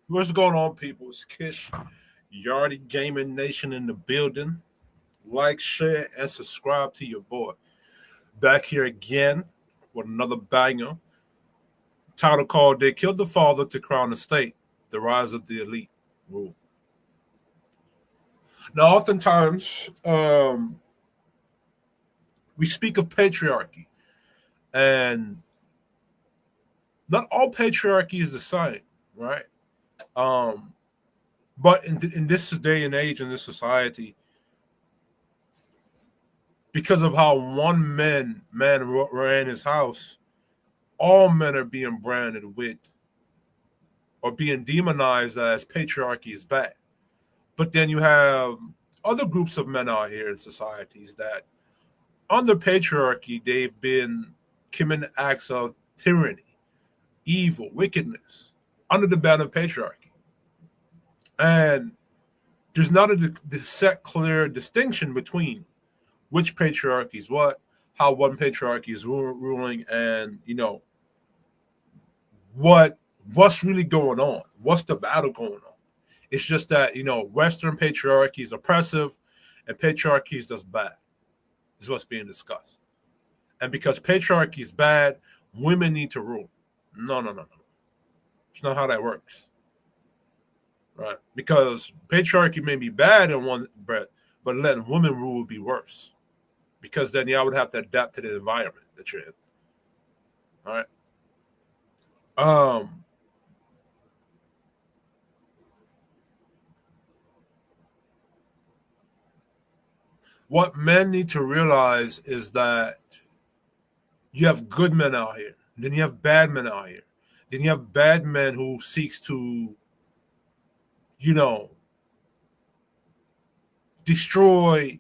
What's going on, people? It's Kish, Yardy Gaming Nation in the building. Like, share, and subscribe to your boy. Back here again with another banger. Title called They Killed the Father to Crown the State, The Rise of the Elite Rule. Now, oftentimes, we speak of patriarchy, and not all patriarchy is the same, right? Um, but in this day and age, in this society, because of how one man ran his house, all men are being branded with or being demonized as patriarchy is bad. But then you have other groups of men out here in societies that under patriarchy they've been committing acts of tyranny, evil, wickedness under the ban of patriarchy. And there's not a set clear distinction between which patriarchy is what, how one patriarchy is ruling, and what's really going on, what's the battle going on. It's just that Western patriarchy is oppressive, and patriarchy is just bad. Is what's being discussed. And because patriarchy is bad, women need to rule. No. It's not how that works, right? Because patriarchy may be bad in one breath, but letting women rule would be worse. Because then y'all would have to adapt to the environment that you're in. All right. What men need to realize is that you have good men out here, then you have bad men out here, then you have bad men who seeks to, destroy.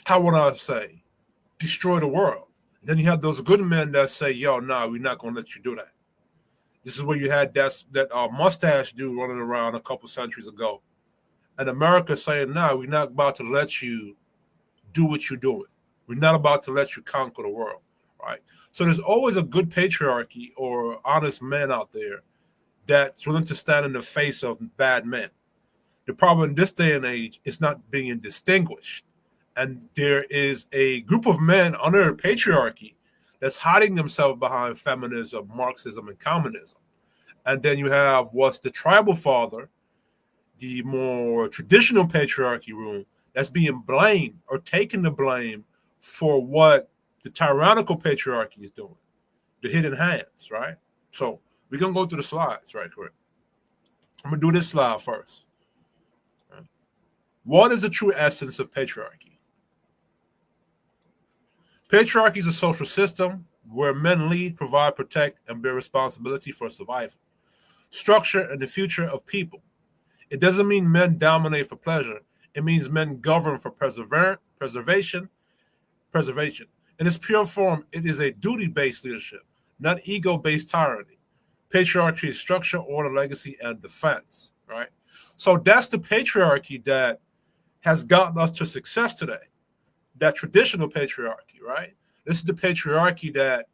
How would I say? Destroy the world. Then you have those good men that say, "Yo, nah, we're not gonna let you do that." This is where you had that mustache dude running around a couple centuries ago, and America saying, "Nah, we're not about to let you do what you're doing. We're not about to let you conquer the world." Right? So there's always a good patriarchy or honest men out there that's willing to stand in the face of bad men. The problem in this day and age is not being distinguished. And there is a group of men under patriarchy that's hiding themselves behind feminism, Marxism, and communism. And then you have what's the tribal father, the more traditional patriarchy room, that's being blamed or taking the blame for what the tyrannical patriarchy is doing, the hidden hands, right? So we're going to go through the slides, right quick. I'm going to do this slide first. What is the true essence of patriarchy? Patriarchy is a social system where men lead, provide, protect, and bear responsibility for survival, structure, and the future of people. It doesn't mean men dominate for pleasure. It means men govern for preservation. In its pure form, it is a duty-based leadership, not ego-based tyranny. Patriarchy is structure, order, legacy, and defense, right? So that's the patriarchy that has gotten us to success today. That traditional patriarchy, right? This is the patriarchy that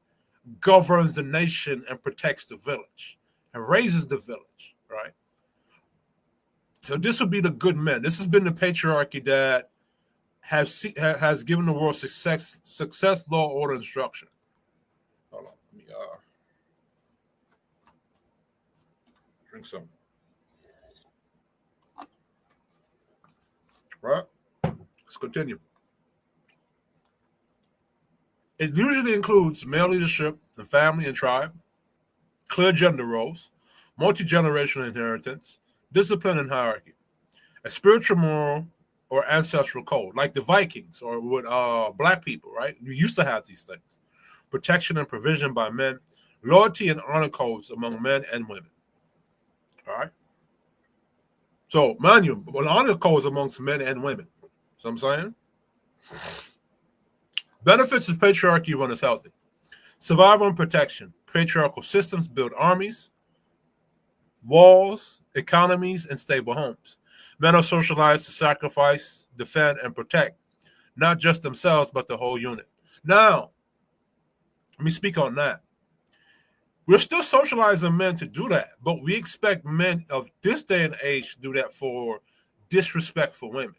governs the nation and protects the village and raises the village, right? So this would be the good men. This has been the patriarchy that has given the world success, law, order, and structure. Hold on, let me drink some. Right? Let's continue. It usually includes male leadership in family and tribe, clear gender roles, multi-generational inheritance, discipline and hierarchy, a spiritual, moral, or ancestral code, like the Vikings or with black people, right? You used to have these things. Protection and provision by men, loyalty and honor codes among men and women. All right? So, mind you, honor codes amongst men and women. So I'm saying? Benefits of patriarchy when it's healthy. Survival and protection. Patriarchal systems build armies, walls, economies, and stable homes. Men are socialized to sacrifice, defend, and protect, not just themselves, but the whole unit. Now, let me speak on that. We're still socializing men to do that, but we expect men of this day and age to do that for disrespectful women.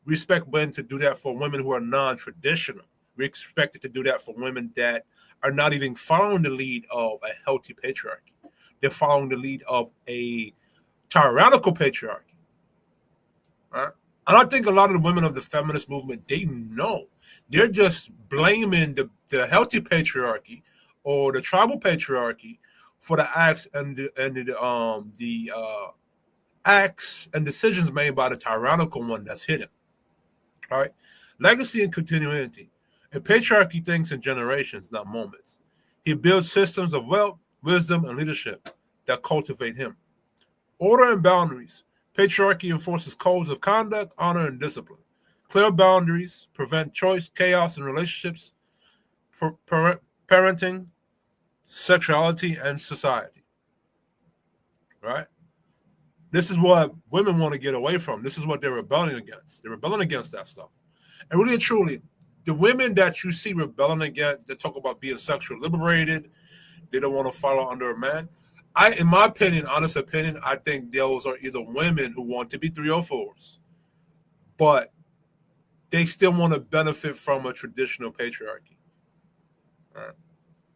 We expect men to do that for women who are non-traditional. We expect it to do that for women that are not even following the lead of a healthy patriarchy. They're following the lead of a tyrannical patriarchy. Right? And I think a lot of the women of the feminist movement, they know. They're just blaming the healthy patriarchy or the tribal patriarchy for the acts and the acts and decisions made by the tyrannical one that's hidden. All right. Legacy and continuity. A patriarchy thinks in generations, not moments. He builds systems of wealth, wisdom, and leadership that cultivate him. Order and boundaries. Patriarchy enforces codes of conduct, honor, and discipline. Clear boundaries prevent choice, chaos in relationships, parenting, sexuality, and society. Right? This is what women want to get away from. This is what they're rebelling against. They're rebelling against that stuff. And really and truly, the women that you see rebelling against, that talk about being sexually liberated, they don't want to follow under a man. In my opinion, honest opinion, I think those are either women who want to be 304s, but they still want to benefit from a traditional patriarchy. Right?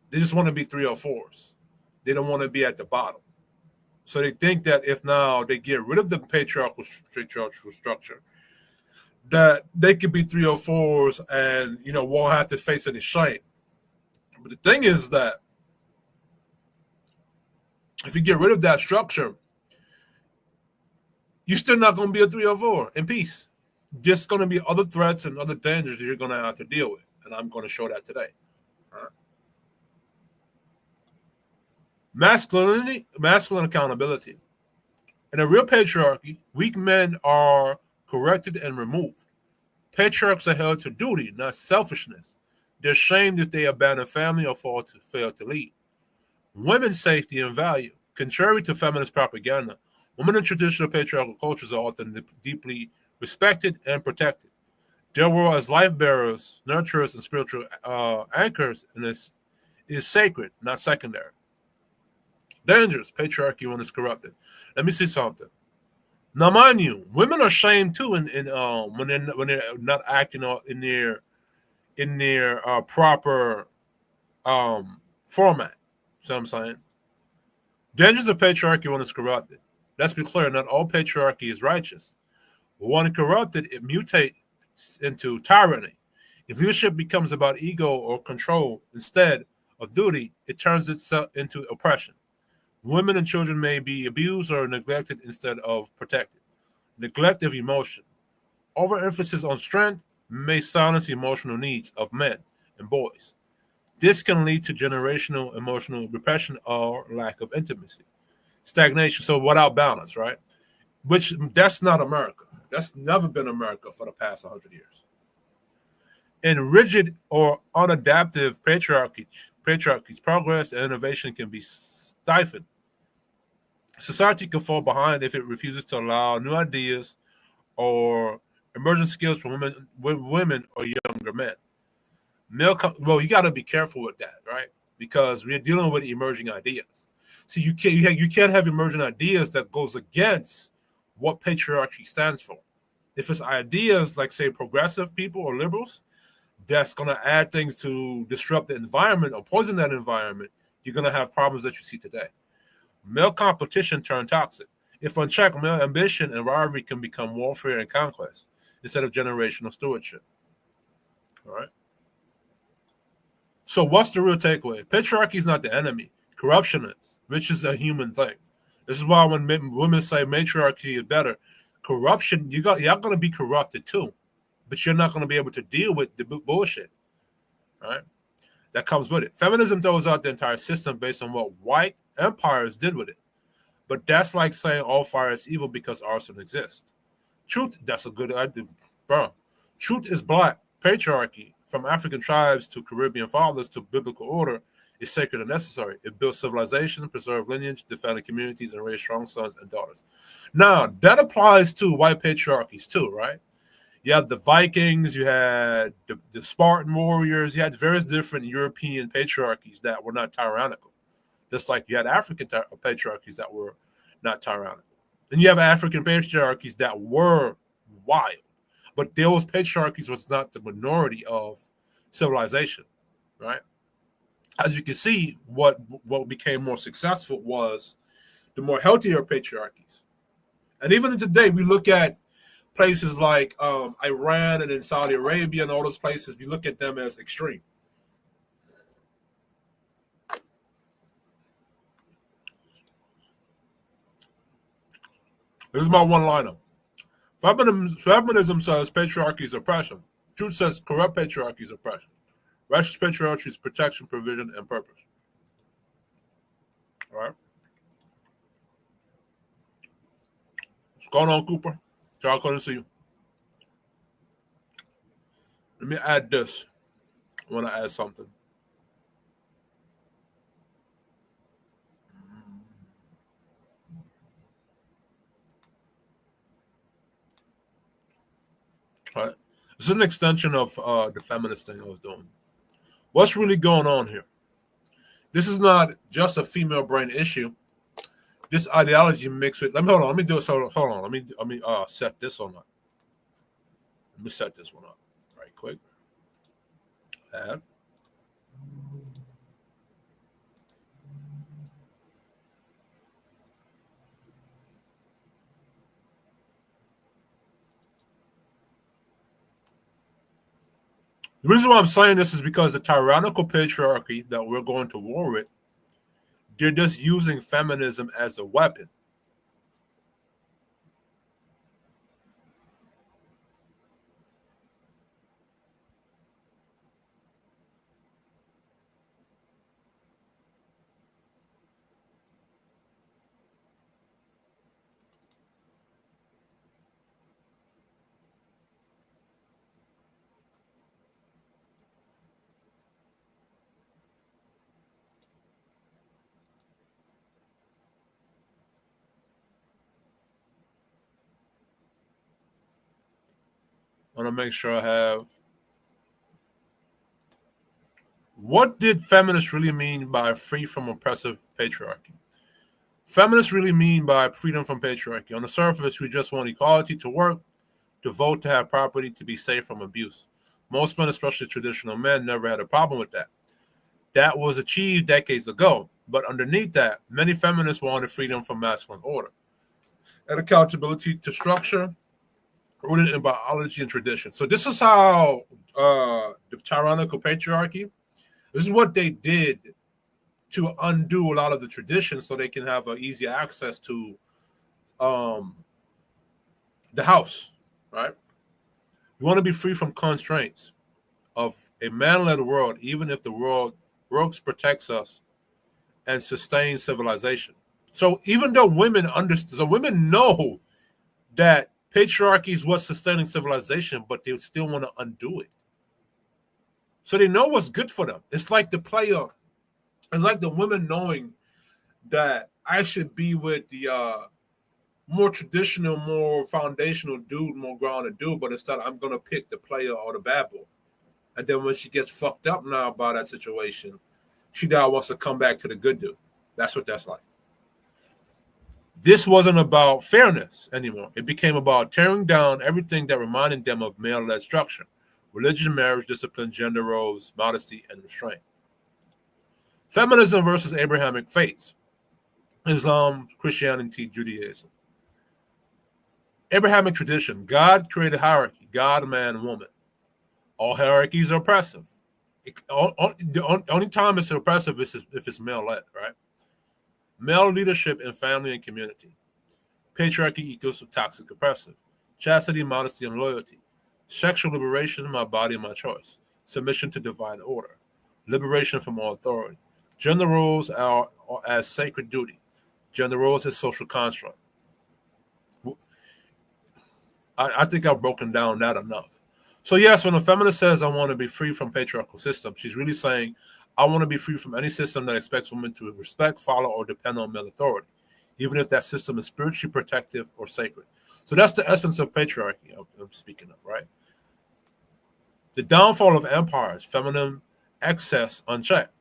They just want to be 304s. They don't want to be at the bottom. So they think that if now they get rid of the patriarchal structure, that they could be 304s and, won't have to face any shame. But the thing is that if you get rid of that structure, you're still not going to be a 304 in peace. Just going to be other threats and other dangers that you're going to have to deal with. And I'm going to show that today. All right. Masculine accountability. In a real patriarchy, weak men are corrected and removed. Patriarchs are held to duty, not selfishness. They're shamed if they abandon family or fail to lead. Women's safety and value. Contrary to feminist propaganda, women in traditional patriarchal cultures are often deeply respected and protected. Their role as life bearers, nurturers, and spiritual anchors is sacred, not secondary. Dangers, patriarchy when it's corrupted. Let me see something. Now, mind you, women are shamed too when they're not acting in their proper format. See what I'm saying? Dangers of patriarchy when it's corrupted. Let's be clear, not all patriarchy is righteous. When corrupted, it mutates into tyranny. If leadership becomes about ego or control instead of duty, it turns itself into oppression. Women and children may be abused or neglected instead of protected. Neglect of emotion. Overemphasis on strength may silence the emotional needs of men and boys. This can lead to generational emotional repression or lack of intimacy. Stagnation, so without balance, right? Which that's not America. That's never been America for the past 100 years. In rigid or unadaptive patriarchies, progress and innovation can be stifled. Society can fall behind if it refuses to allow new ideas or emerging skills from women or younger men. You got to be careful with that, right? Because we're dealing with emerging ideas. So you can't have emerging ideas that goes against what patriarchy stands for. If it's ideas like, say, progressive people or liberals, that's going to add things to disrupt the environment or poison that environment, you're going to have problems that you see today. Male competition turned toxic. If unchecked, male ambition and rivalry can become warfare and conquest instead of generational stewardship. All right. So what's the real takeaway? Patriarchy is not the enemy. Corruption is, which is a human thing. This is why when women say matriarchy is better, corruption, you're going to be corrupted too, but you're not going to be able to deal with the bullshit. All right. That comes with it. Feminism throws out the entire system based on what white empires did with it. But that's like saying all fire is evil because arson exists. Truth, that's a good idea. Bro. Truth is black. Patriarchy, from African tribes to Caribbean fathers to biblical order, is sacred and necessary. It builds civilization, preserves lineage, defended communities, and raised strong sons and daughters. Now, that applies to white patriarchies too, right? You had the Vikings, you had the Spartan warriors, you had various different European patriarchies that were not tyrannical. Just like you had African patriarchies that were not tyrannical. And you have African patriarchies that were wild. But those patriarchies was not the minority of civilization, right? As you can see, what became more successful was the more healthier patriarchies. And even today, we look at places like Iran and in Saudi Arabia and all those places, we look at them as extreme. This is my one-liner. Feminism says patriarchy is oppression. Truth says corrupt patriarchy is oppression. Righteous patriarchy is protection, provision, and purpose. All right. What's going on, Cooper? Y'all couldn't see you. Let me add this. I want to add something. All right. This is an extension of the feminist thing I was doing. What's really going on here? This is not just a female brain issue. This ideology mixed with. Hold on. Let me do it. Hold on. Let me set this one up. Let me set this one up right quick. Add. The reason why I'm saying this is because the tyrannical patriarchy that we're going to war with, they're just using feminism as a weapon. I want to make sure I have. What did feminists really mean by free from oppressive patriarchy? Feminists really mean by freedom from patriarchy. On the surface, we just want equality to work, to vote, to have property, to be safe from abuse. Most men, especially traditional men, never had a problem with that. That was achieved decades ago. But underneath that, many feminists wanted freedom from masculine order and accountability to structure rooted in biology and tradition. So this is how the tyrannical patriarchy, this is what they did to undo a lot of the traditions so they can have an easy access to the house, right? You want to be free from constraints of a man-led world, even if the world works, protects us, and sustains civilization. So even though women understand, so women know that patriarchy is what's sustaining civilization, but they still want to undo it. So they know what's good for them. It's like the player, it's like the women knowing that I should be with the more traditional, more foundational dude, more grounded dude, but instead I'm going to pick the player or the bad boy. And then when she gets fucked up now by that situation, she now wants to come back to the good dude. That's what that's like. This wasn't about fairness anymore. It became about tearing down everything that reminded them of male-led structure: religion, marriage, discipline, gender roles, modesty, and restraint. Feminism versus Abrahamic faiths: Islam, Christianity, Judaism. Abrahamic tradition: God created hierarchy, God, man, woman. All hierarchies are oppressive. The only time it's oppressive is if it's male-led, right? Male leadership in family and community. Patriarchy equals toxic oppressive. Chastity, modesty, and loyalty. Sexual liberation, my body, my choice. Submission to divine order. Liberation from all authority. Gender roles are as sacred duty. Gender roles as social construct. I think I've broken down that enough. So yes, when a feminist says I want to be free from patriarchal system, she's really saying I want to be free from any system that expects women to respect, follow, or depend on male authority, even if that system is spiritually protective or sacred. So that's the essence of patriarchy I'm speaking of, right? The downfall of empires, feminine excess unchecked.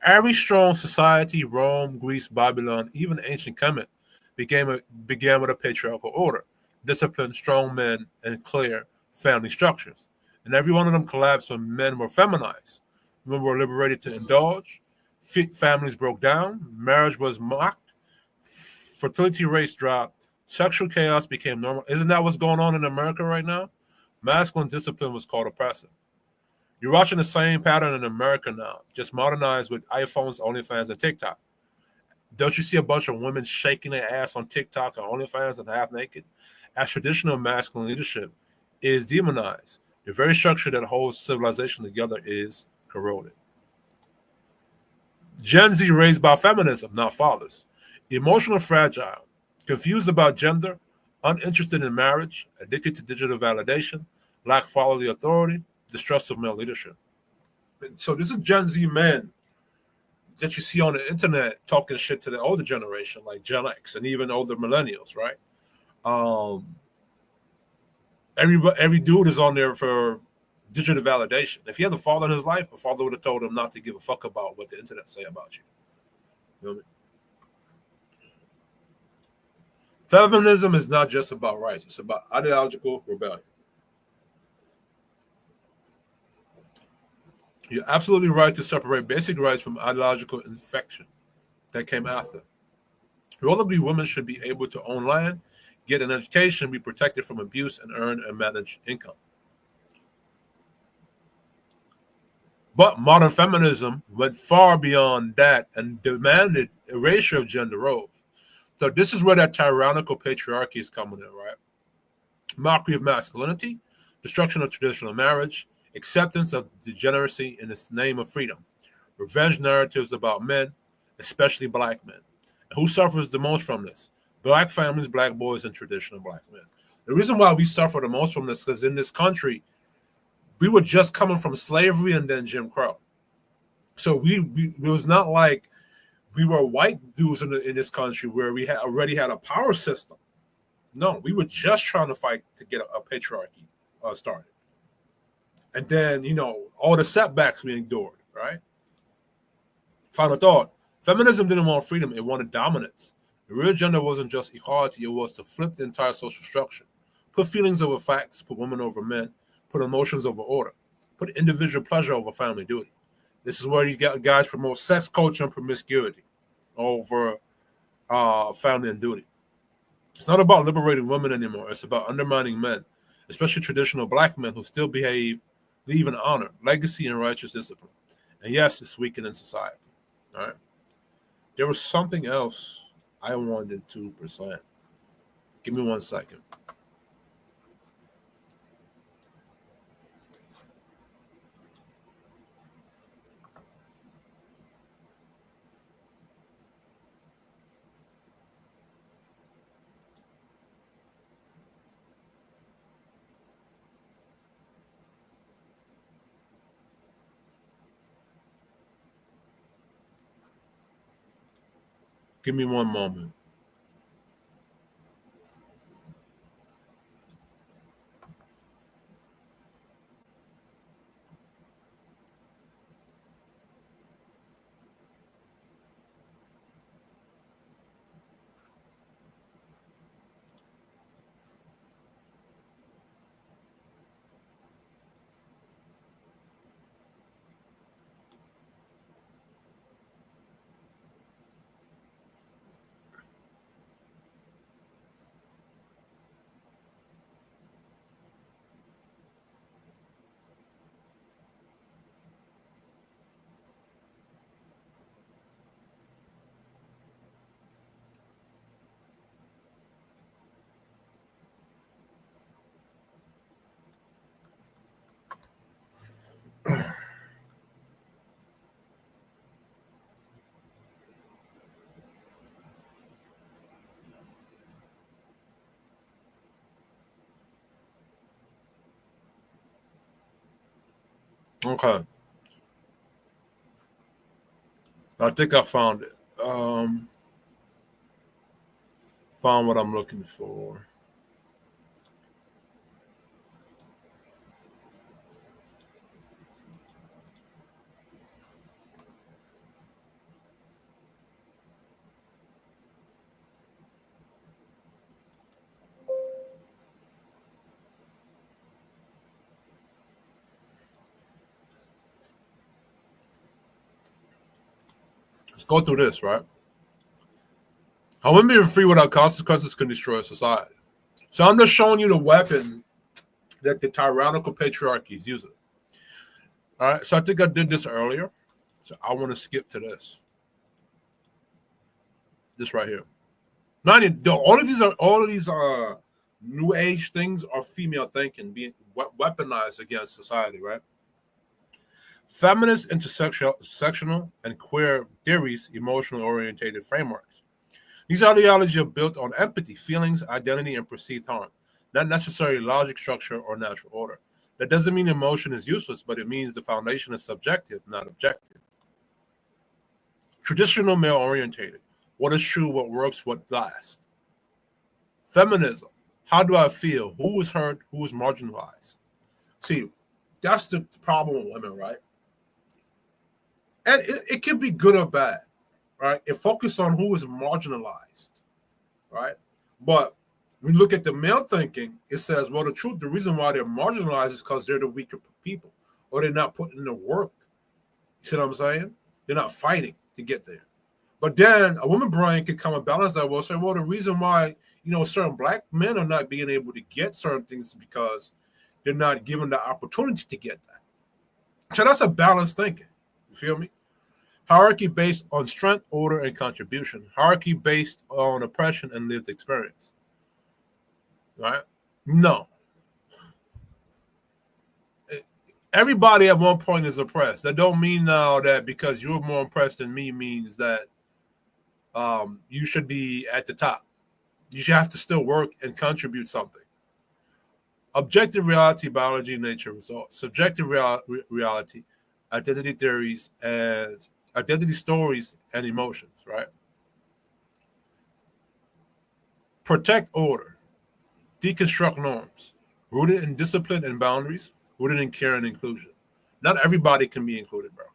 Every strong society, Rome, Greece, Babylon, even ancient Kemet, began with a patriarchal order, disciplined, strong men, and clear family structures. And every one of them collapsed when men were feminized. Women were liberated to indulge, families broke down, marriage was mocked, fertility rates dropped, sexual chaos became normal. Isn't that what's going on in America right now? Masculine discipline was called oppressive. You're watching the same pattern in America now, just modernized with iPhones, OnlyFans, and TikTok. Don't you see a bunch of women shaking their ass on TikTok and OnlyFans and half naked? As traditional masculine leadership is demonized, the very structure that holds civilization together is corroded. Gen Z raised by feminism, not fathers. Emotional fragile, confused about gender, uninterested in marriage, addicted to digital validation, lack fatherly authority, distrust of male leadership. So this is Gen Z men that you see on the internet talking shit to the older generation, like Gen X and even older millennials, right? Um, every dude is on there for digital validation. If he had a father in his life, a father would have told him not to give a fuck about what the internet say about you. You know what I mean? Feminism is not just about rights; it's about ideological rebellion. You're absolutely right to separate basic rights from ideological infection that came after. All of these women should be able to own land, get an education, be protected from abuse, and earn and manage income. But modern feminism went far beyond that and demanded erasure of gender roles. So this is where that tyrannical patriarchy is coming in, right? Mockery of masculinity, destruction of traditional marriage, acceptance of degeneracy in the name of freedom, revenge narratives about men, especially black men. And who suffers the most from this? Black families, black boys, and traditional black men. The reason why we suffer the most from this is because in this country, we were just coming from slavery and then Jim Crow. So it was not like we were white dudes in this country where we had already had a power system. No, we were just trying to fight to get a patriarchy started. And then, all the setbacks we endured, right? Final thought. Feminism didn't want freedom, it wanted dominance. The real agenda wasn't just equality, it was to flip the entire social structure. Put feelings over facts, put women over men, put emotions over order, put individual pleasure over family duty. This is where you get guys promote sex culture and promiscuity over family and duty. It's not about liberating women anymore. It's about undermining men, especially traditional black men who still believe in honor, legacy, and righteous discipline. And yes, it's weakening society. All right. There was something else I wanted to present. Give me 1 second. Give me one moment. Okay. I think I found it. Found what I'm looking for. Let's go through this, right? How women being free without consequences can destroy a society. So I'm just showing you the weapon that the tyrannical patriarchy is using. All right, so I think I did this earlier. So I want to skip to this. This right here. All of these new age things are female thinking being weaponized against society, right? Feminist, intersectional, and queer theories, emotional orientated frameworks. These ideologies are built on empathy, feelings, identity, and perceived harm, not necessarily logic, structure, or natural order. That doesn't mean emotion is useless, but it means the foundation is subjective, not objective. Traditional male orientated. What is true, what works, what lasts. Feminism. How do I feel? Who is hurt? Who is marginalized? See, that's the problem with women, right? And it can be good or bad, right? It focuses on who is marginalized, right? But when you look at the male thinking, it says, well, the reason why they're marginalized is because they're the weaker people, or they're not putting in the work. You see what I'm saying? They're not fighting to get there. But then a woman brain can come and balance that. Well, say, well, the reason why certain black men are not being able to get certain things is because they're not given the opportunity to get that. So that's a balanced thinking. You feel me? Hierarchy based on strength, order, and contribution. Hierarchy based on oppression and lived experience. Right? No. Everybody at one point is oppressed. That don't mean now that because you're more oppressed than me means that you should be at the top. You should have to still work and contribute something. Objective reality, biology, nature, results. Subjective reality, identity theories, and identity stories and emotions, right? Protect order. Deconstruct norms. Rooted in discipline and boundaries. Rooted in care and inclusion. Not everybody can be included, bro.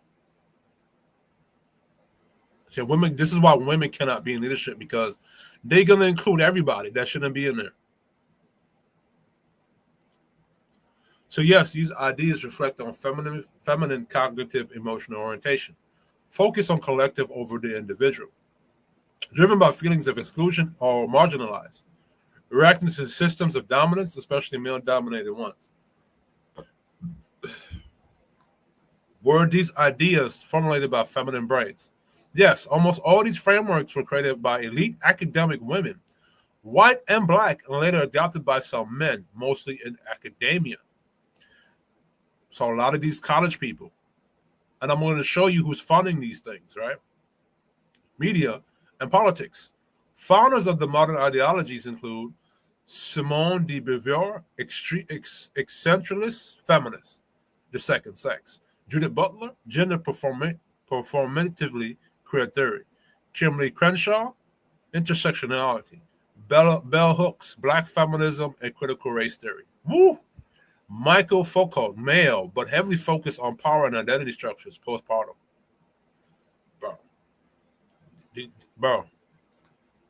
So women, this is why women cannot be in leadership, because they're going to include everybody that shouldn't be in there. So yes, these ideas reflect on feminine cognitive emotional orientation. Focus on collective over the individual. Driven by feelings of exclusion or marginalized. Reacting to systems of dominance, especially male-dominated ones. Were these ideas formulated by feminine brains? Yes, almost all these frameworks were created by elite academic women, white and black, and later adopted by some men, mostly in academia. So a lot of these college people, and I'm going to show you who's funding these things, right? Media and politics. Founders of the modern ideologies include Simone de Beauvoir, eccentralist feminist, the second sex. Judith Butler, gender performatively queer theory. Kimberly Crenshaw, intersectionality. Bell Hooks, black feminism and critical race theory. Woo! Michael Foucault, male, but heavily focused on power and identity structures, postpartum. Bro,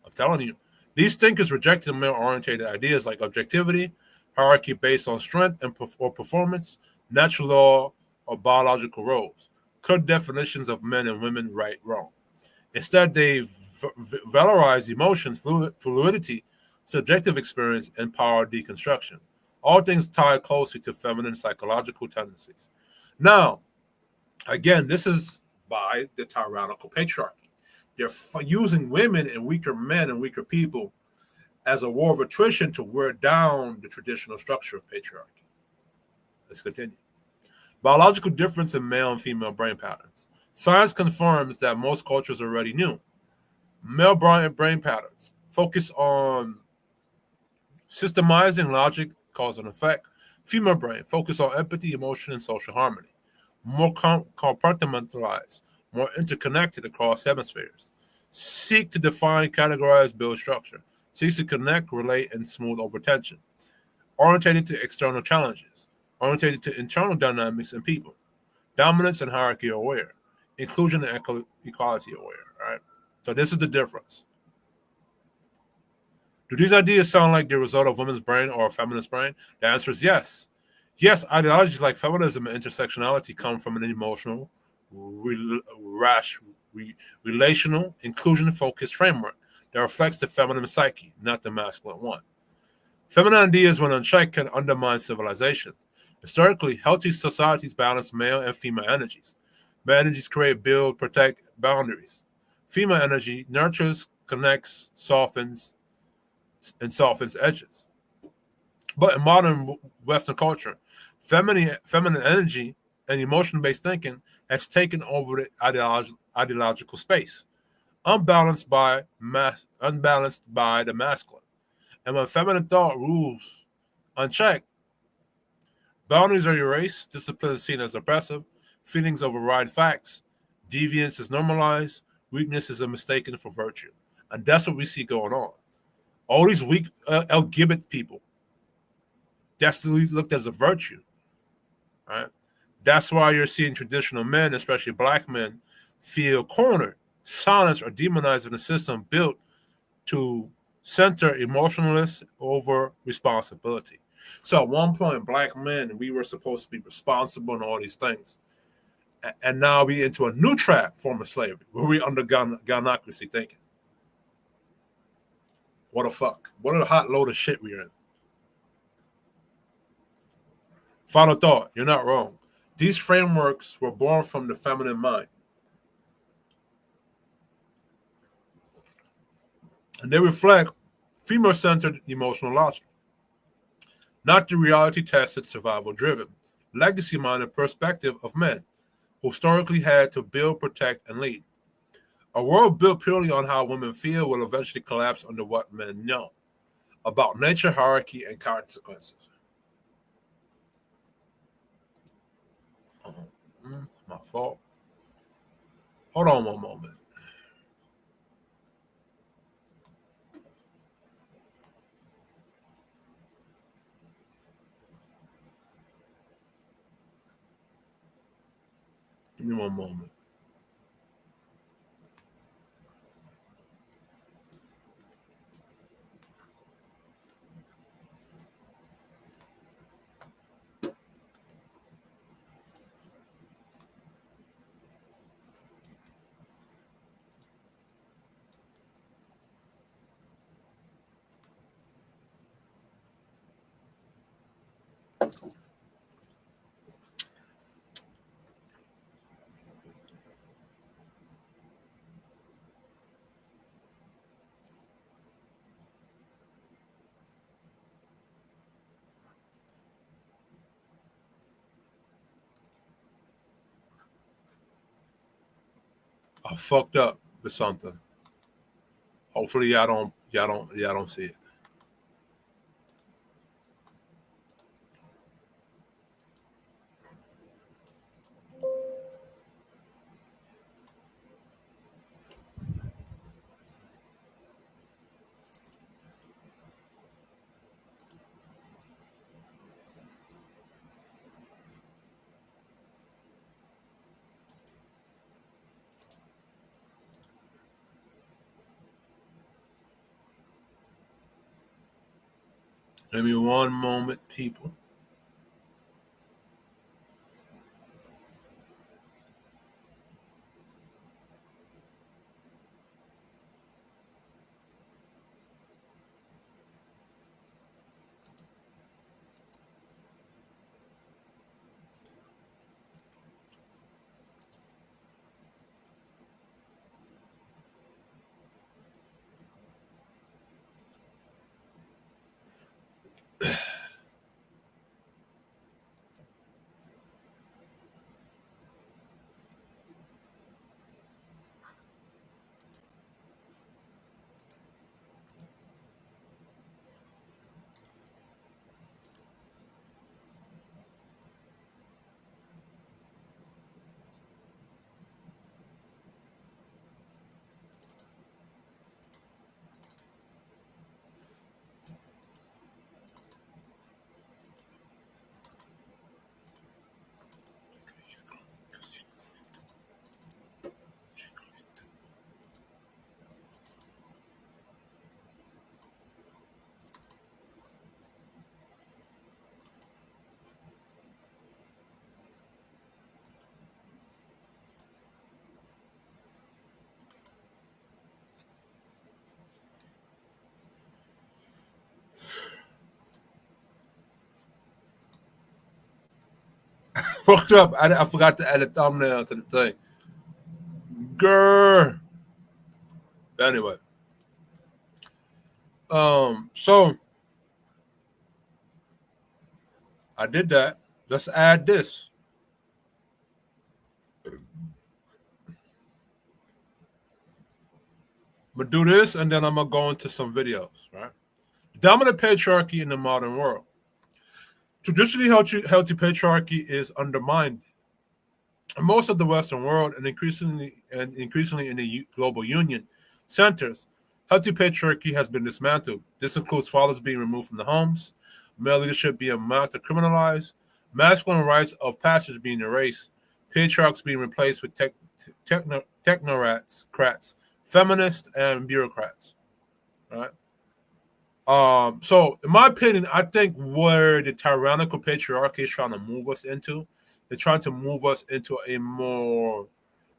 I'm telling you, these thinkers rejected male-oriented ideas like objectivity, hierarchy based on strength or performance, natural law, or biological roles, clear definitions of men and women, right, wrong. Instead, they valorize emotion, fluidity, subjective experience, and power deconstruction. All things tied closely to feminine psychological tendencies. Now, again, this is by the tyrannical patriarchy. They're using women and weaker men and weaker people as a war of attrition to wear down the traditional structure of patriarchy. Let's continue. Biological difference in male and female brain patterns. Science confirms that most cultures already knew. Male brain patterns focus on systemizing logic, cause and effect. Female brain focus on empathy, emotion, and social harmony. More compartmentalized, more interconnected across hemispheres. Seek to define, categorize, build structure. Seeks to connect, relate, and smooth over tension. Orientated to external challenges. Orientated to internal dynamics and people. Dominance and hierarchy aware. Inclusion and equality aware. Right? So this is the difference. Do these ideas sound like the result of women's brain or a feminist brain? The answer is yes. Yes, ideologies like feminism and intersectionality come from an emotional, relational, inclusion-focused framework that reflects the feminine psyche, not the masculine one. Feminine ideas, when unchecked, can undermine civilizations. Historically, healthy societies balance male and female energies. Male energies create, build, protect boundaries. Female energy nurtures, connects, softens edges. But in modern Western culture, feminine energy and emotion-based thinking has taken over the ideological space, unbalanced by the masculine. And when feminine thought rules unchecked, boundaries are erased, discipline is seen as oppressive, feelings override facts, deviance is normalized, weakness is mistaken for virtue. And that's what we see going on. All these weak LGBT people, that's looked as a virtue, right? That's why you're seeing traditional men, especially black men, feel cornered, silenced, or demonized in a system built to center emotionalness over responsibility. So at one point, black men, we were supposed to be responsible in all these things. And now we into a new trap form of slavery, where we under gynocracy thinking. What a fuck. What a hot load of shit we're in. Final thought, you're not wrong. These frameworks were born from the feminine mind. And they reflect female-centered emotional logic, not the reality-tested, survival-driven, legacy-minded perspective of men who historically had to build, protect, and lead. A world built purely on how women feel will eventually collapse under what men know about nature, hierarchy, and consequences. My fault. Hold on one moment. Give me one moment. I fucked up with something. Hopefully y'all don't see it. Give me one moment, people. Fucked up. I forgot to add a thumbnail to the thing. Grr. Anyway. So I did that. Let's add this. I'm gonna do this, and then I'm gonna go into some videos. Right? Dominant patriarchy in the modern world. Traditionally, healthy patriarchy is undermined in most of the Western world, and increasingly in the global union centers. Healthy patriarchy has been dismantled. This includes fathers being removed from the homes, male leadership being mocked or criminalized, masculine rites of passage being erased, patriarchs being replaced with technocrats, feminists, and bureaucrats. Right. So in my opinion, I think where the tyrannical patriarchy is trying to move us into, they're trying to move us into a more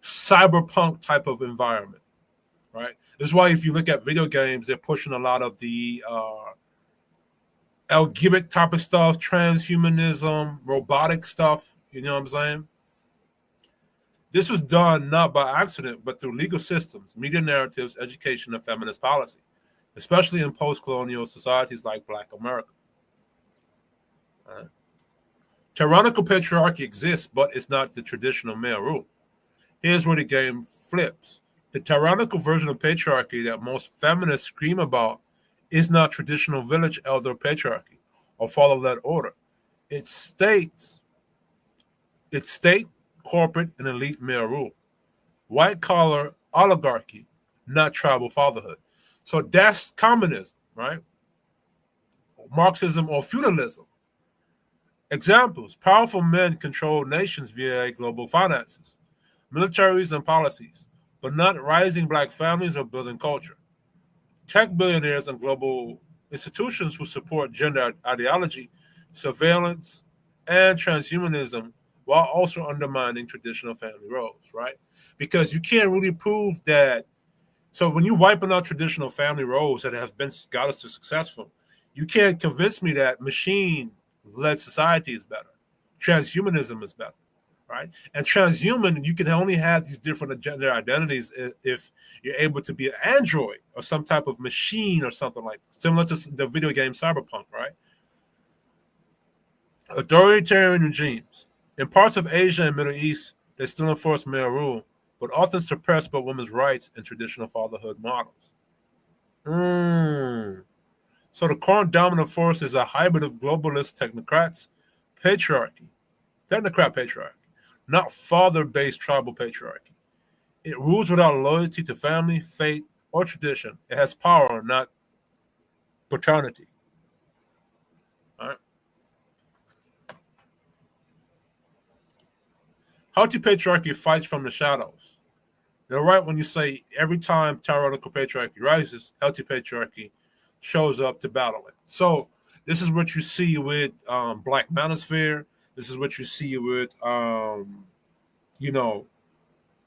cyberpunk type of environment, right? This is why if you look at video games, they're pushing a lot of the algorithmic type of stuff, transhumanism, robotic stuff. You know what I'm saying? This was done not by accident, but through legal systems, media narratives, education, and feminist policy, especially in post-colonial societies like Black America. Right. Tyrannical patriarchy exists, but it's not the traditional male rule. Here's where the game flips. The tyrannical version of patriarchy that most feminists scream about is not traditional village elder patriarchy or father-led order. It's state, corporate, and elite male rule. White-collar oligarchy, not tribal fatherhood. So that's communism, right? Marxism or feudalism. Examples: powerful men control nations via global finances, militaries, and policies, but not rising Black families or building culture. Tech billionaires and global institutions who support gender ideology, surveillance, and transhumanism while also undermining traditional family roles, right? Because you can't really prove that. So when you're wiping out traditional family roles that have got us to successful, you can't convince me that machine-led society is better. Transhumanism is better, right? And transhuman, you can only have these different gender identities if you're able to be an android or some type of machine or something like similar to the video game Cyberpunk, right? Authoritarian regimes. In parts of Asia and Middle East, they still enforce male rule, but often suppress both women's rights and traditional fatherhood models. So the current dominant force is a hybrid of globalist technocrat patriarchy, not father-based tribal patriarchy. It rules without loyalty to family, faith, or tradition. It has power, not paternity. All right. Healthy patriarchy fights from the shadows. You're right when you say every time tyrannical patriarchy rises, healthy patriarchy shows up to battle it. So this is what you see with Black Manosphere. This is what you see with,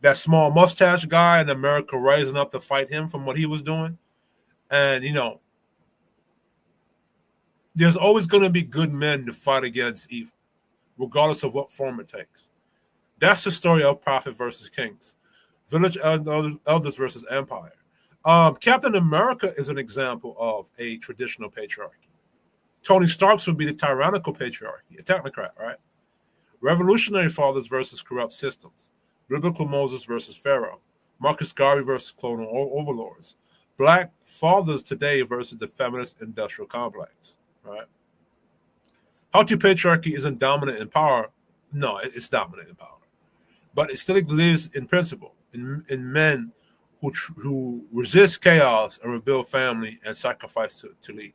that small mustache guy in America rising up to fight him from what he was doing. And, there's always going to be good men to fight against evil, regardless of what form it takes. That's the story of prophet versus kings, village elders versus empire. Captain America is an example of a traditional patriarchy. Tony Stark's would be the tyrannical patriarchy, a technocrat, right? Revolutionary fathers versus corrupt systems. Biblical Moses versus Pharaoh. Marcus Garvey versus colonial overlords. Black fathers today versus the feminist industrial complex, right? Healthy patriarchy isn't dominant in power. No, it's dominant in power. But it still lives in principle, in men who resist chaos and rebuild family and sacrifice to lead.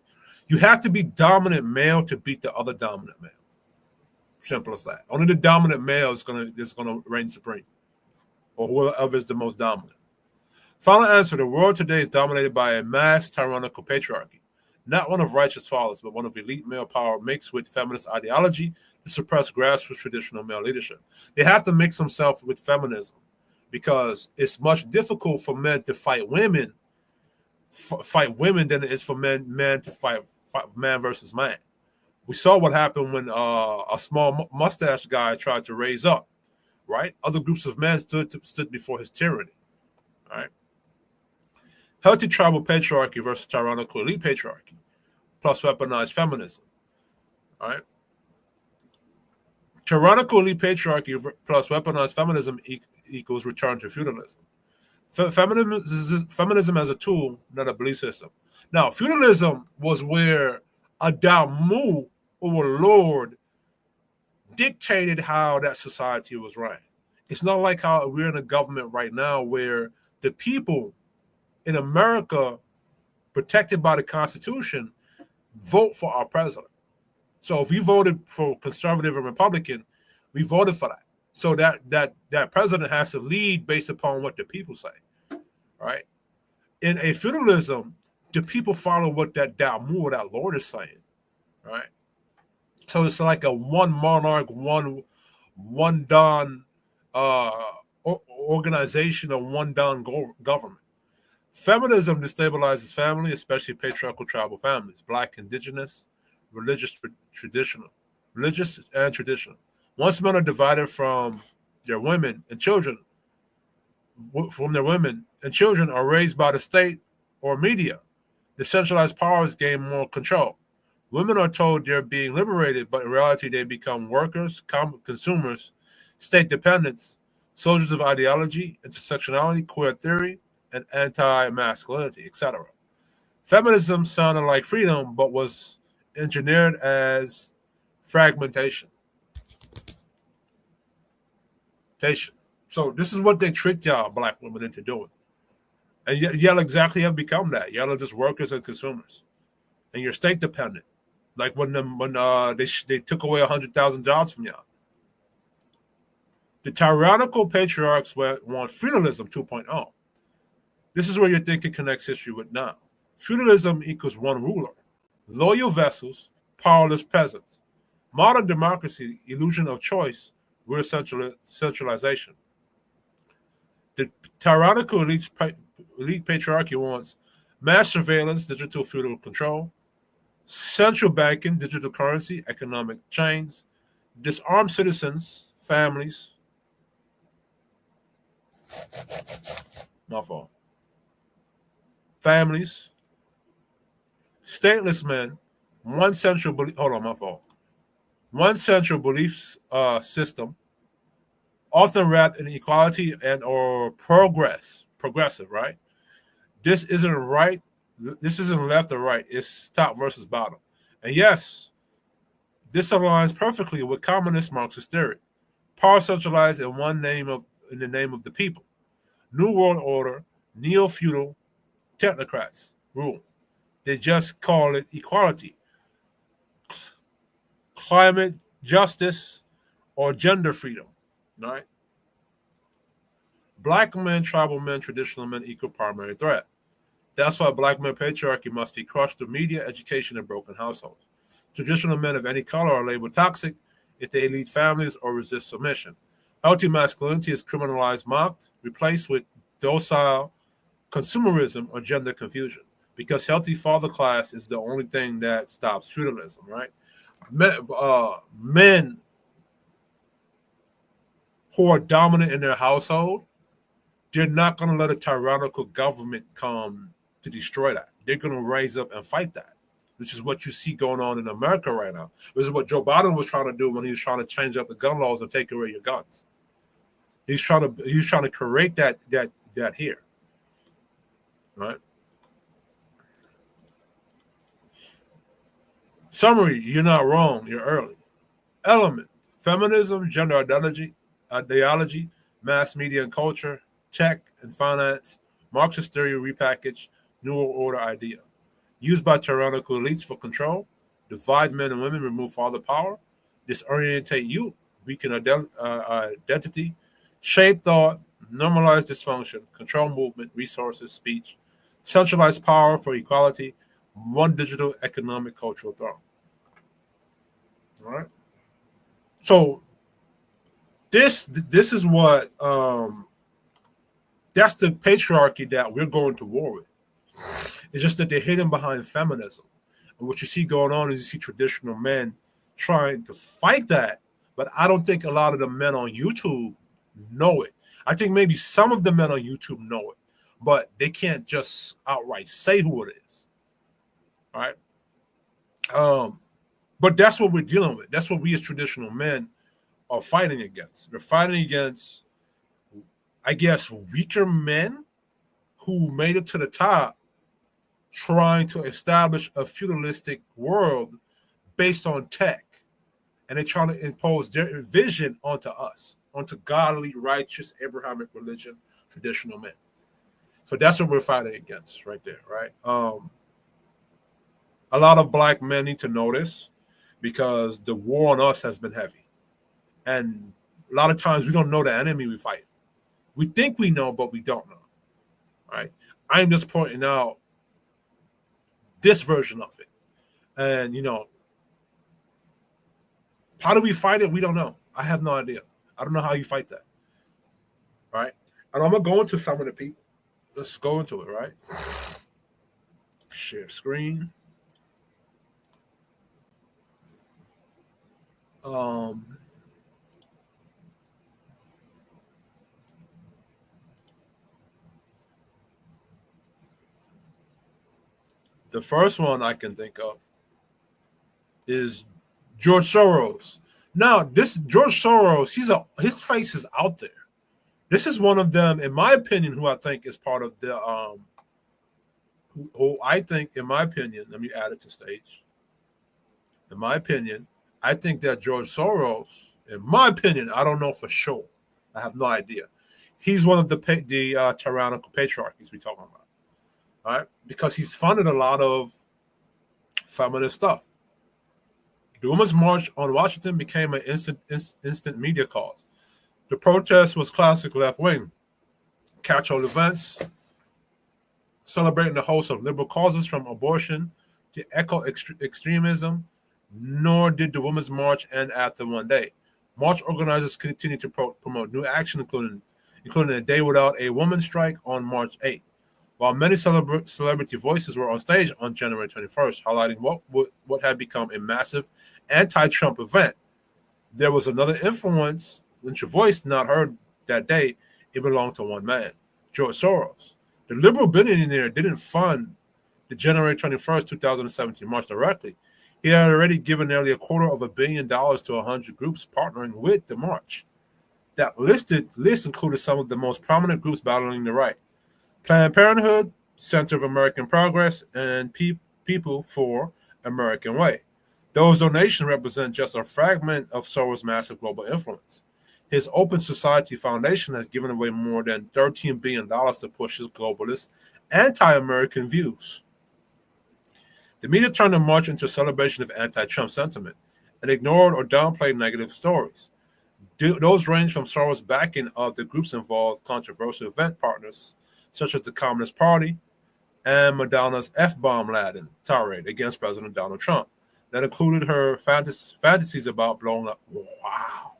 You have to be dominant male to beat the other dominant male. Simple as that. Only the dominant male is gonna reign supreme, or whoever is the most dominant. Final answer: the world today is dominated by a mass tyrannical patriarchy, not one of righteous fathers, but one of elite male power mixed with feminist ideology to suppress grassroots traditional male leadership. They have to mix themselves with feminism because it's much difficult for men to fight women than it is for men to fight man versus man. We saw what happened when a small mustache guy tried to raise up, right? Other groups of men stood before his tyranny, right? Healthy tribal patriarchy versus tyrannical elite patriarchy, plus weaponized feminism, right? Tyrannical elite patriarchy plus weaponized feminism equals return to feudalism. Feminism as a tool, not a belief system. Now, feudalism was where a daimyo or lord dictated how that society was ran. It's not like how we're in a government right now where the people in America, protected by the Constitution, vote for our president. So if we voted for conservative and Republican, we voted for that. So that president has to lead based upon what the people say. Right? In a feudalism, the people follow what that daimyo, that lord, is saying. Right? So it's like a one monarch, one done organization, or one done government. Feminism destabilizes family, especially patriarchal tribal families, Black, indigenous, religious and traditional. Once men are divided from their women and children, are raised by the state or media, the centralized powers gain more control. Women are told they're being liberated, but in reality, they become workers, consumers, state dependents, soldiers of ideology, intersectionality, queer theory, and anti-masculinity, etc. Feminism sounded like freedom, but was engineered as fragmentation. So this is what they tricked y'all Black women into doing. And y'all exactly have become that. Y'all are just workers and consumers. And you're state dependent. Like when they took away 100,000 jobs from y'all. The tyrannical patriarchs want feudalism 2.0. This is where your thinking connects history with now. Feudalism equals one ruler, loyal vassals, powerless peasants. Modern democracy, illusion of choice, real centralization. The tyrannical elite patriarchy wants mass surveillance, digital feudal control, central banking, digital currency, economic chains, disarmed citizens, families. My fault. Families, stateless men, one central belief. Hold on, my fault. One central belief system, often wrapped in equality and or progressive, right? This isn't right. This isn't left or right. It's top versus bottom. And yes, this aligns perfectly with communist Marxist theory. Power centralized in the name of the people. New World Order, neo-feudal technocrats rule. They just call it equality, climate justice, or gender freedom. Right? Black men, tribal men, traditional men equal primary threat. That's why Black men patriarchy must be crushed through media, education, and broken households. Traditional men of any color are labeled toxic if they lead families or resist submission. Healthy masculinity is criminalized, mocked, replaced with docile consumerism or gender confusion. Because healthy father class is the only thing that stops feudalism, right? Men who are dominant in their household, they're not going to let a tyrannical government come to destroy that. They're going to raise up and fight that. This is what you see going on in America right now. This is what Joe Biden was trying to do when he was trying to change up the gun laws and take away your guns. He's trying to create that here, right? Summary: you're not wrong. You're early. Element: feminism, gender ideology, mass media and culture, tech and finance, Marxist theory repackaged, New World Order idea. Used by tyrannical elites for control, divide men and women, remove father power, disorientate youth, weaken identity, shape thought, normalize dysfunction, control movement, resources, speech, centralize power for equality, one digital economic cultural throne. All right. So this is what that's the patriarchy that we're going to war with. It's just that they're hidden behind feminism. And what you see going on is you see traditional men trying to fight that, but I don't think a lot of the men on YouTube know it. I think maybe some of the men on YouTube know it, but they can't just outright say who it is. Right? Um, but that's what we're dealing with. That's what we as traditional men are fighting against. We're fighting against, I guess, weaker men who made it to the top, trying to establish a feudalistic world based on tech, and they're trying to impose their vision onto us, onto godly, righteous, Abrahamic religion, traditional men. So that's what we're fighting against right there, right? A lot of black men need to know this because the war on us has been heavy. And a lot of times we don't know the enemy we fight. We think we know, but we don't know, right? I'm just pointing out this version of it. And, how do we fight it? We don't know. I have no idea. I don't know how you fight that, right? And I'm going to go into some of the people. Let's go into it, right? Share screen. The first one I can think of is George Soros. Now, this George Soros, his face is out there. This is one of them, in my opinion, who I think is part of the who I think, in my opinion, let me add it to stage. In my opinion, I think that George Soros, in my opinion, I don't know for sure. I have no idea. He's one of the tyrannical patriarchies we're talking about, right? Because he's funded a lot of feminist stuff. The Women's March on Washington became an instant media cause. The protest was classic left wing, catch-all events, celebrating the host of liberal causes from abortion to extremism. Nor did the Women's March end after one day. March organizers continued to promote new action, including a day without a women's strike on March 8th. While many celebrity voices were on stage on January 21st, highlighting what had become a massive anti-Trump event, there was another influential voice not heard that day. It belonged to one man, George Soros. The liberal billionaire didn't fund the January 21st, 2017 march directly. He had already given nearly $250 million to 100 groups partnering with the march. That list included some of the most prominent groups battling the right: Planned Parenthood, Center of American Progress, and People for American Way. Those donations represent just a fragment of Soros' massive global influence. His Open Society Foundation has given away more than $13 billion to push his globalist, anti-American views. The media turned the march into a celebration of anti-Trump sentiment and ignored or downplayed negative stories. Those range from Soros' backing of the groups involved controversial event partners, such as the Communist Party and Madonna's F-bomb Laden tirade against President Donald Trump, that included her fantasies about blowing up. Wow.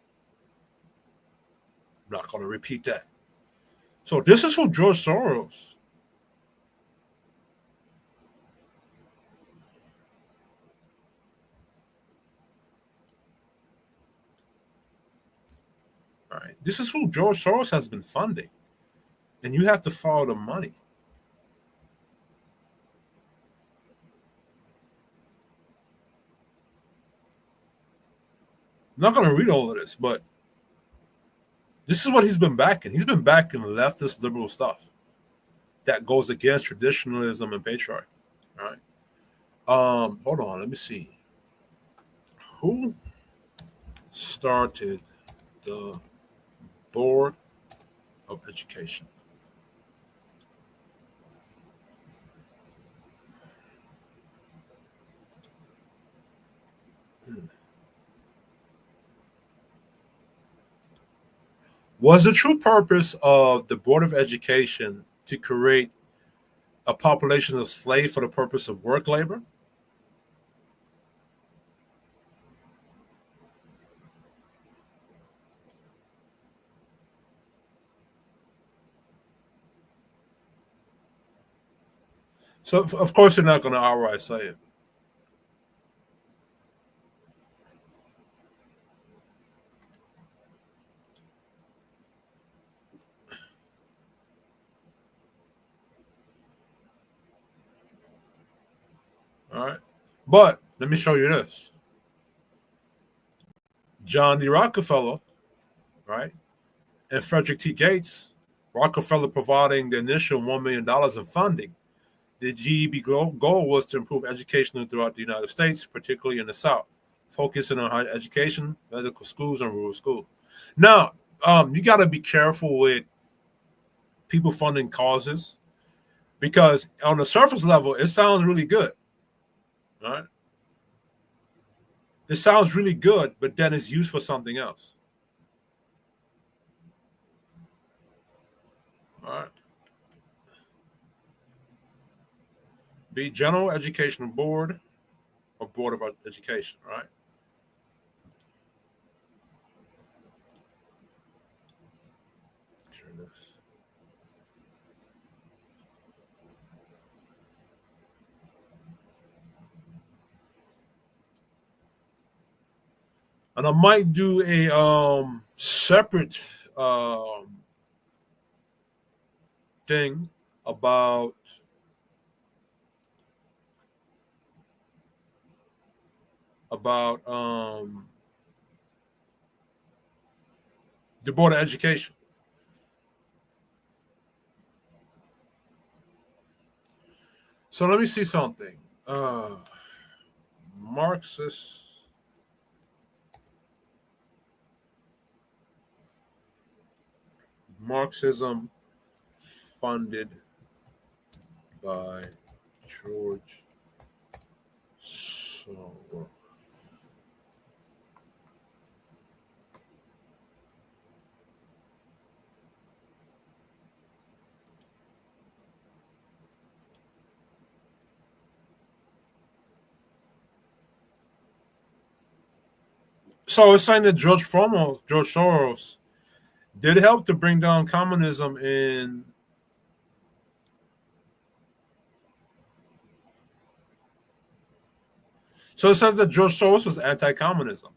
I'm not going to repeat that. So this is who George Soros. All right. This is who George Soros has been funding. And you have to follow the money. I'm not going to read all of this, but this is what he's been backing. He's been backing leftist liberal stuff that goes against traditionalism and patriarchy. All right. Hold on, let me see. Who started the Board of Education? Was the true purpose of the Board of Education to create a population of slaves for the purpose of work labor? So, of course, you're not going to outright say it. But let me show you this. John D. Rockefeller, right, and Frederick T. Gates, Rockefeller providing the initial $1 million in funding. The GEB goal was to improve education throughout the United States, particularly in the South, focusing on higher education, medical schools, and rural schools. Now, you got to be careful with people funding causes because on the surface level, it sounds really good. All right. It sounds really good, but then it's used for something else. All right. Be General Education Board or Board of Education, right? Sure it is. And I might do a separate thing about the Board of Education. So let me see something. Marxist. Marxism funded by George Soros. So it's saying that George Soros did help to bring down communism in. So it says that George Soros was anti-communism,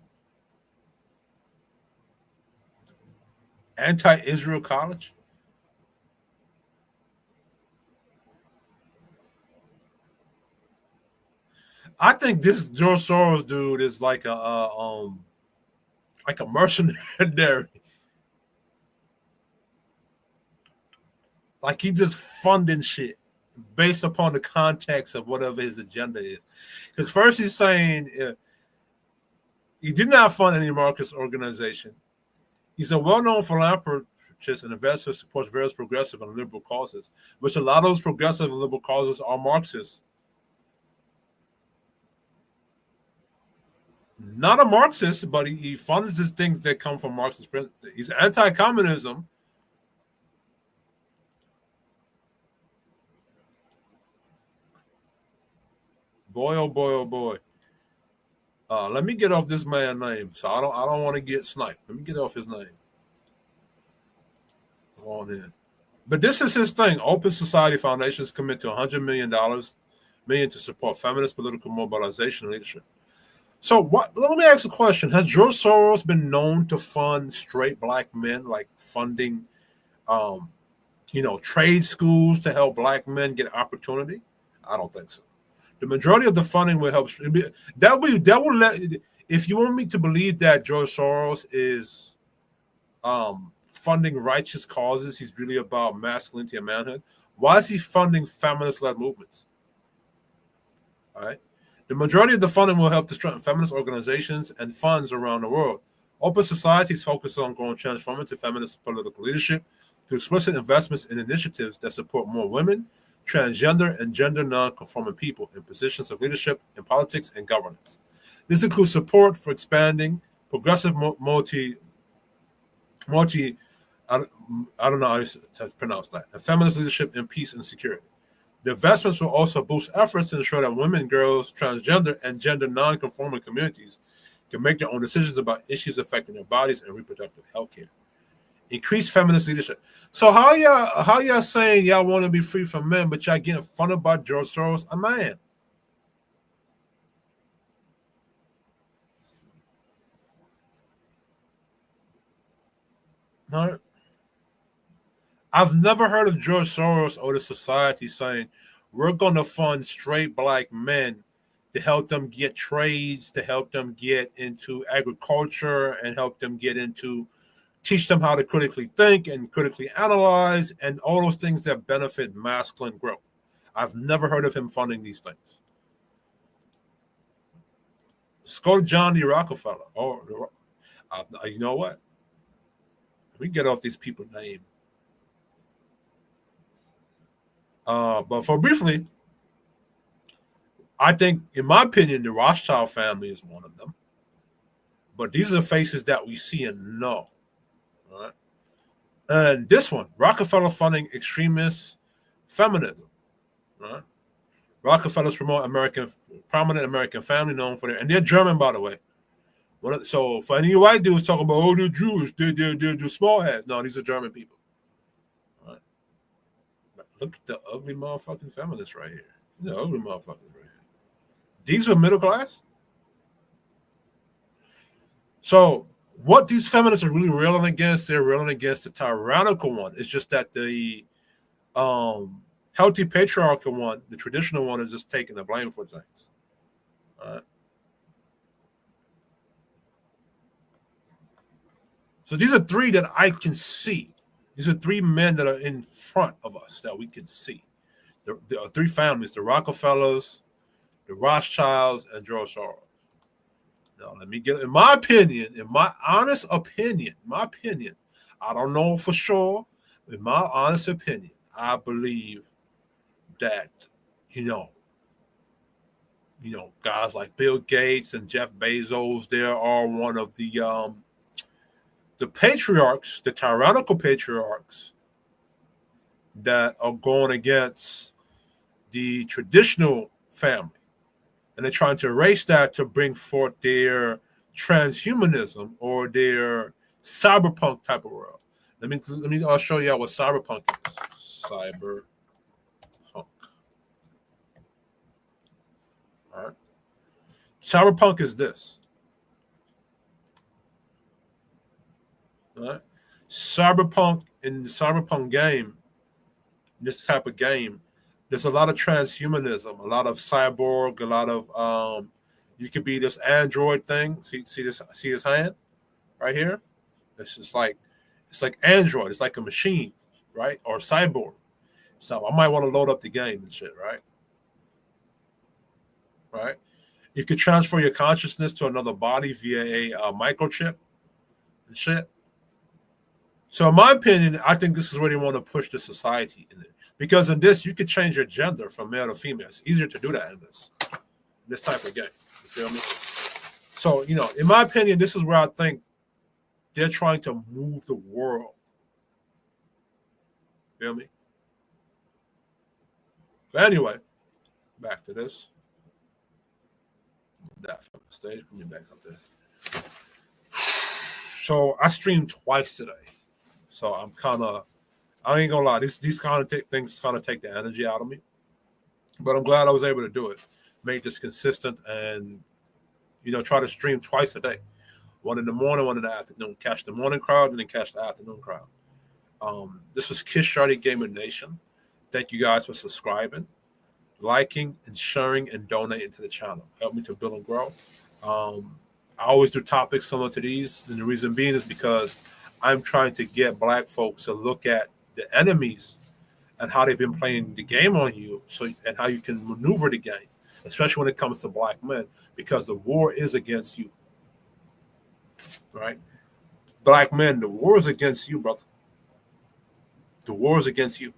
anti-Israel college. I think this George Soros dude is like a mercenary. Like he just funding shit based upon the context of whatever his agenda is. Because first he's saying he did not fund any Marxist organization. He's a well-known philanthropist and investor who supports various progressive and liberal causes, which a lot of those progressive and liberal causes are Marxist. Not a Marxist, but he funds these things that come from Marxist principles. He's anti-communism. Boy, oh boy, oh boy. Let me get off this man's name. So I don't want to get sniped. Let me get off his name. Go on in. But this is his thing. Open Society Foundations commit to $100 million to support feminist political mobilization and leadership. So let me ask a question. Has George Soros been known to fund straight black men, like funding trade schools to help black men get opportunity? I don't think so. The majority of the funding will help. That will let. If you want me to believe that George Soros is funding righteous causes, he's really about masculinity and manhood. Why is he funding feminist-led movements? All right. The majority of the funding will help to strengthen feminist organizations and funds around the world. Open Societies focus on growing transformative feminist political leadership through explicit investments in initiatives that support more women, transgender, and gender non-conforming people in positions of leadership in politics and governance. This includes support for expanding progressive I don't know how to pronounce that, and feminist leadership in peace and security. The investments will also boost efforts to ensure that women, girls, transgender, and gender non-conforming communities can make their own decisions about issues affecting their bodies and reproductive health care. Increased feminist leadership. So how y'all saying y'all want to be free from men, but y'all getting funded by George Soros, a man? No, I've never heard of George Soros or the society saying we're going to fund straight black men to help them get trades, to help them get into agriculture, and help them get into teach them how to critically think and critically analyze and all those things that benefit masculine growth. I've never heard of him funding these things. Let's go to John D. Rockefeller. You know what? We get off these people's name. But for briefly, I think, in my opinion, the Rothschild family is one of them. But these are the faces that we see and know. All right? And this one, Rockefeller funding extremist feminism. All right? Rockefellers promote prominent American family known for their, and they're German, by the way. So for any white dudes talking about, oh, they're Jewish, they're small heads. No, these are German people. All right? Look at the ugly motherfucking feminists right here. The ugly motherfuckers right here. These are middle class. So what these feminists are really railing against, they're railing against the tyrannical one. It's just that the healthy patriarchal one, the traditional one, is just taking the blame for things. All right. So these are three that I can see. These are three men that are in front of us that we can see. There are three families: the Rockefellers, the Rothschilds, and George Soros. Now, let me get, in my opinion, in my honest opinion, I don't know for sure, in my honest opinion, I believe that, guys like Bill Gates and Jeff Bezos, they are one of the patriarchs, the tyrannical patriarchs that are going against the traditional family. And they're trying to erase that to bring forth their transhumanism or their cyberpunk type of world. Let me show you what cyberpunk is. Cyberpunk. All right. Cyberpunk is this. All right. Cyberpunk, in the cyberpunk game, this type of game, there's a lot of transhumanism, a lot of cyborg, a lot of you could be this android thing. See his hand right here? It's just like android, it's like a machine, right? Or cyborg. So I might want to load up the game and shit, right? Right? You could transfer your consciousness to another body via a microchip and shit. So in my opinion, I think this is where they want to push the society in it. Because in this, you could change your gender from male to female. It's easier to do that in this type of game. You feel me? So, in my opinion, this is where I think they're trying to move the world. Feel me? But anyway, back to this. That from the stage. Put me back up there. So I streamed twice today. So I'm I ain't gonna lie, these kind of things kind of take the energy out of me. But I'm glad I was able to do it. Make this consistent and, try to stream twice a day. One in the morning, one in the afternoon. Catch the morning crowd and then catch the afternoon crowd. This was Kiss Shorty Gamer Nation. Thank you guys for subscribing, liking, and sharing, and donating to the channel. Help me to build and grow. I always do topics similar to these, and the reason being is because I'm trying to get Black folks to look at the enemies and how they've been playing the game on you, and how you can maneuver the game, especially when it comes to Black men, because the war is against you. Right? Black men, the war is against you, brother. The war is against you.